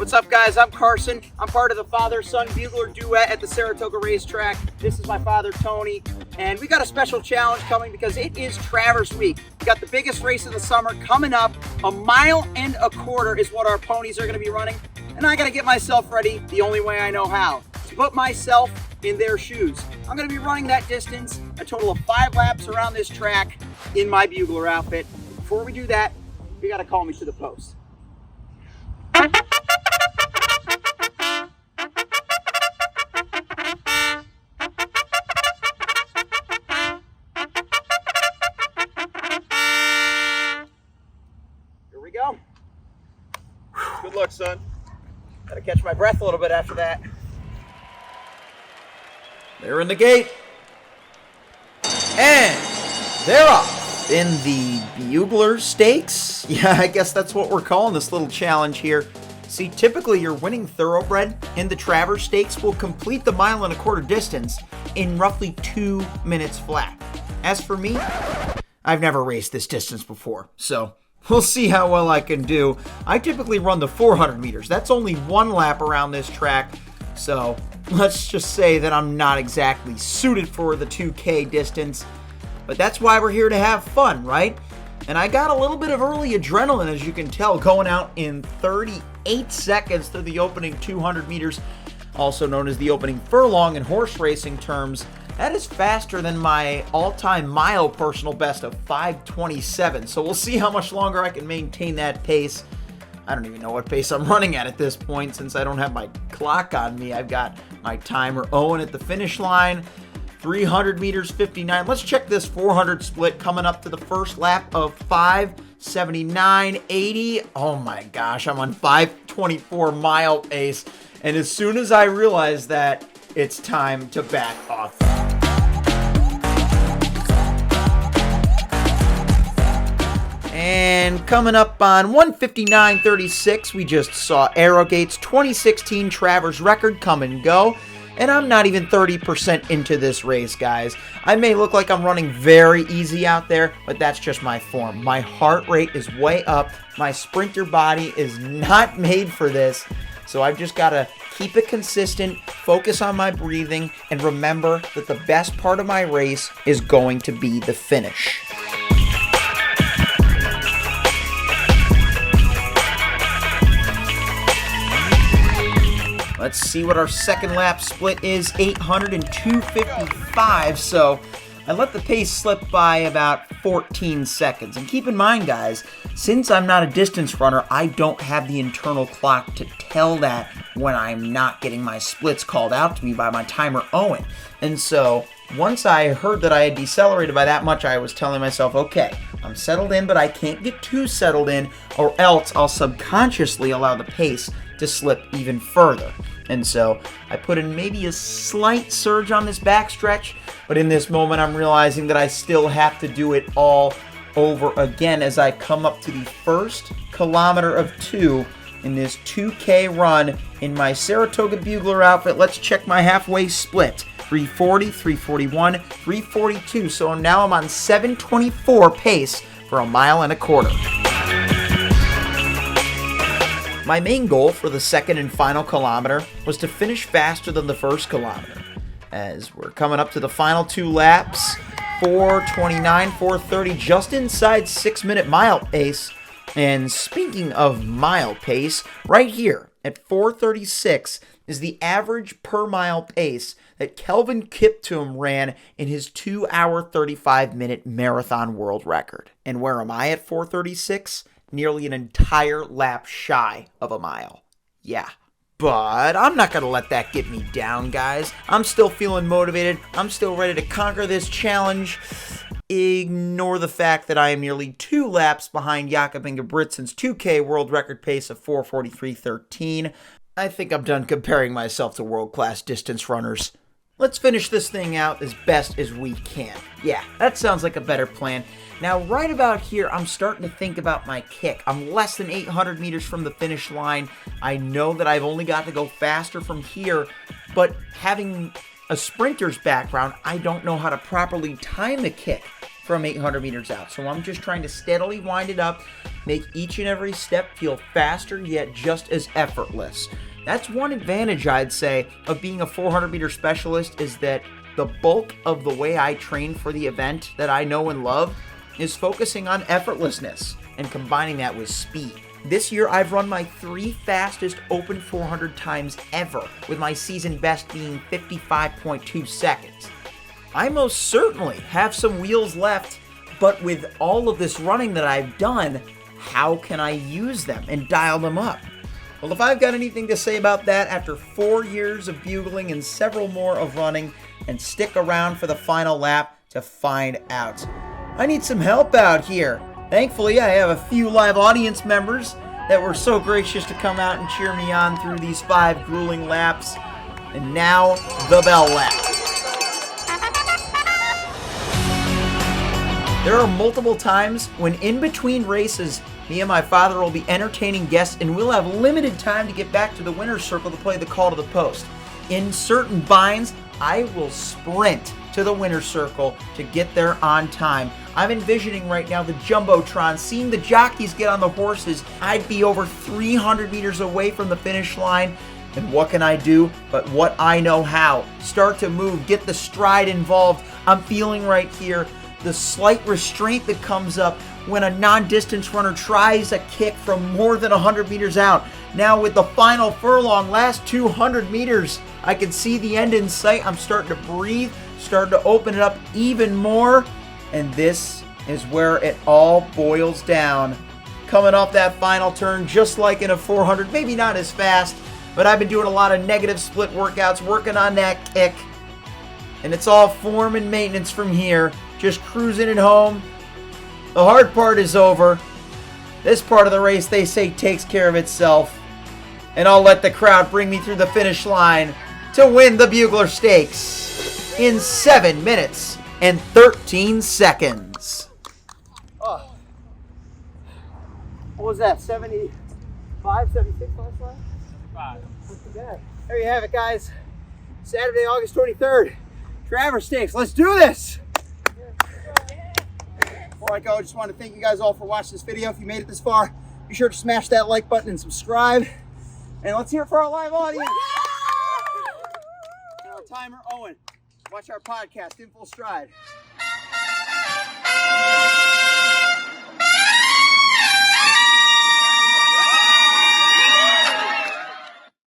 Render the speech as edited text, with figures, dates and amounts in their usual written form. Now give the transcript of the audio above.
What's up, guys? I'm Carson. I'm part of the father-son bugler duet at the Saratoga racetrack. This is my father, Tony, and we got a special challenge coming because it is Travers Week. We got the biggest race of the summer coming up. 1.25 miles is what our ponies are going to be running, and I got to get myself ready the only way I know how, to put myself in their shoes. I'm going to be running that distance, a total of 5 laps around this track in my bugler outfit. Before we do that, you got to call me to the post. Here we go. Good luck, son. Gotta catch my breath a little bit after that. They're in the gate. And they're off in the Bugler Stakes. Yeah, I guess that's what we're calling this little challenge here. See, typically your winning thoroughbred in the Travers Stakes will complete the 1.25 mile distance in roughly 2 minutes flat. As for me, I've never raced this distance before, so we'll see how well I can do. I typically run the 400 meters. That's only 1 lap around this track, so let's just say that I'm not exactly suited for the 2K distance. But that's why we're here to have fun, right? And I got a little bit of early adrenaline, as you can tell, going out in 38 seconds through the opening 200 meters, also known as the opening furlong in horse racing terms. That is faster than my all-time mile personal best of 5:27. So we'll see how much longer I can maintain that pace. I don't even know what pace I'm running at this point since I don't have my clock on me. I've got my timer Owen at the finish line. 300 meters, 59. Let's check this 400 split coming up to the first lap of 5:79.80. Oh my gosh, I'm on 5:24 mile pace. And as soon as I realize that, it's time to back off. And coming up on 1:59.36, we just saw Arrowgate's 2016 Travers record come and go. And I'm not even 30% into this race, guys. I may look like I'm running very easy out there, but that's just my form. My heart rate is way up. My sprinter body is not made for this. So I've just got to keep it consistent, focus on my breathing, and remember that the best part of my race is going to be the finish. Let's see what our second lap split is, 800 and 255. So I let the pace slip by about 14 seconds. And keep in mind, guys, since I'm not a distance runner, I don't have the internal clock to tell that when I'm not getting my splits called out to me by my timer Owen. And so once I heard that I had decelerated by that much, I was telling myself, okay, I'm settled in, but I can't get too settled in, or else I'll subconsciously allow the pace to slip even further. And so I put in maybe a slight surge on this backstretch, but in this moment I'm realizing that I still have to do it all over again as I come up to the first kilometer of 2 in this 2K run in my Saratoga Bugler outfit. Let's check my halfway split. 340, 341, 342. So now I'm on 7:24 pace for 1.25 miles. My main goal for the second and final kilometer was to finish faster than the first kilometer. As we're coming up to the final 2 laps, 4:29, 4:30, just inside 6-minute mile pace. And speaking of mile pace, right here at 4:36 is the average per mile pace that Kelvin Kiptum ran in his 2-hour 35-minute marathon world record. And where am I at 4:36? Nearly an entire lap shy of a mile. Yeah. But I'm not going to let that get me down, guys. I'm still feeling motivated. I'm still ready to conquer this challenge. Ignore the fact that I am nearly 2 laps behind Jakob Ingebrigtsen's 2K world record pace of 4:43.13. I think I'm done comparing myself to world-class distance runners. Let's finish this thing out as best as we can. Yeah, that sounds like a better plan. Now, right about here, I'm starting to think about my kick. I'm less than 800 meters from the finish line. I know that I've only got to go faster from here, but having a sprinter's background, I don't know how to properly time the kick from 800 meters out. So I'm just trying to steadily wind it up, make each and every step feel faster yet just as effortless. That's one advantage, I'd say, of being a 400 meter specialist, is that the bulk of the way I train for the event that I know and love is focusing on effortlessness and combining that with speed. This year, I've run my 3 fastest open 400 times ever, with my season best being 55.2 seconds. I most certainly have some wheels left, but with all of this running that I've done, how can I use them and dial them up? Well, if I've got anything to say about that after 4 years of bugling and several more of running, and stick around for the final lap to find out. I need some help out here. Thankfully, I have a few live audience members that were so gracious to come out and cheer me on through these 5 grueling laps. And now, the bell lap. There are multiple times when in between races, me and my father will be entertaining guests and we'll have limited time to get back to the winner's circle to play the call to the post. In certain binds, I will sprint to the winner's circle to get there on time. I'm envisioning right now the Jumbotron, seeing the jockeys get on the horses. I'd be over 300 meters away from the finish line. And what can I do but what I know how? Start to move, get the stride involved. I'm feeling right here the slight restraint that comes up when a non-distance runner tries a kick from more than 100 meters out. Now with the final furlong, last 200 meters, I can see the end in sight. I'm starting to breathe, starting to open it up even more. And this is where it all boils down. Coming off that final turn, just like in a 400, maybe not as fast, but I've been doing a lot of negative split workouts, working on that kick. And it's all form and maintenance from here. Just cruising it home. The hard part is over. This part of the race, they say, takes care of itself. And I'll let the crowd bring me through the finish line to win the Bugler Stakes in 7 minutes and 13 seconds. Oh. What was that, 75, 76 last lap? 5. Not too bad. There you have it, guys. Saturday, August 23rd, Travers Stakes. Let's do this! Before I go, I just want to thank you guys all for watching this video. If you made it this far, be sure to smash that like button and subscribe. And let's hear it for our live audience. And our timer, Owen. Watch our podcast in full stride.